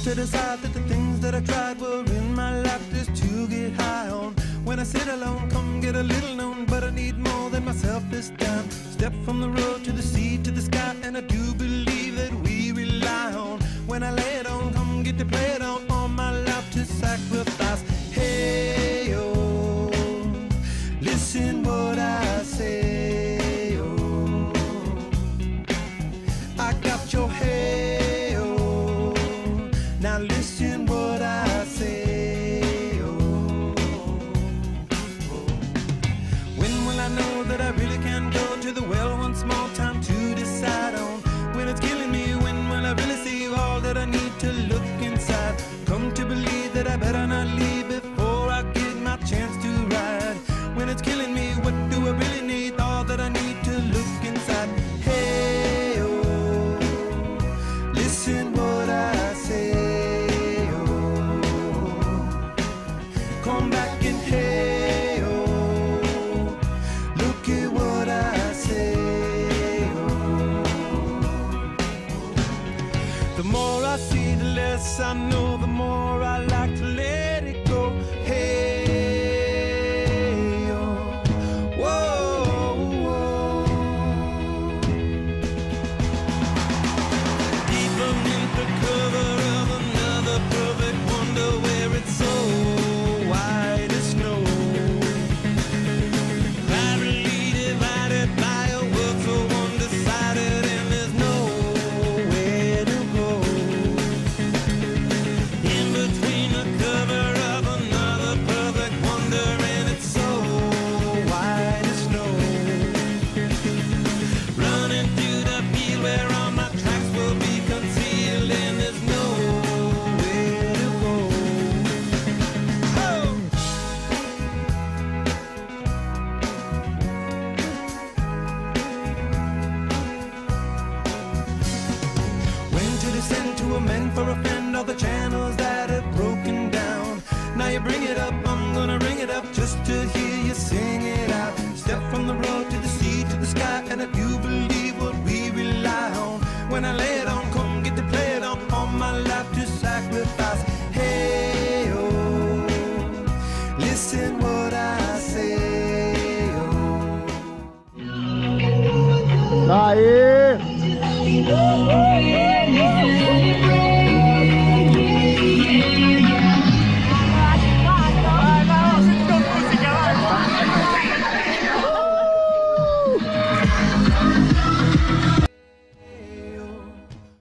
to decide that the things that I tried were in my life just to get high on. When I sit alone, come get a little known, but I need more than myself this time. Step from the road to the sea to the sky, and I do believe that we rely on. When I lay it on, come get to play it on, all my life to sacrifice. Hey, oh, listen what I say, oh, I got your hey, oh, now listen what I say, oh, when will I know that I really can go to the well one small time to decide on? When it's killing me, when will I really see all that I need to look inside? Come to believe that I better not leave before I get my chance to ride. When it's killing me, what do I really need? All that I need to look inside. Hey, oh, listen what I say, oh, come back and hey, oh, look at what I say, oh. The more I see, the less I know, the more I like to let it go. Hey, oh, whoa, whoa. Deep beneath the cover of another perfect wonder, where it's so white as snow, privately divided by a world so undecided, and there's nowhere to go. In between the cover of another perfect wonder, and it's so white as snow, running through the field where all my tracks will be concealed, and there's nowhere to go. Oh! When to descend to amend for a friend all the channels that have broken down. Now you bring it up, I'm gonna ring it up just to hear you sing it out. Step from the road to the sea to the sky, and I do believe what we rely on. When I lay it on, come get to play it on, all my life to sacrifice. Hey, oh, listen what I say, oh. Daí!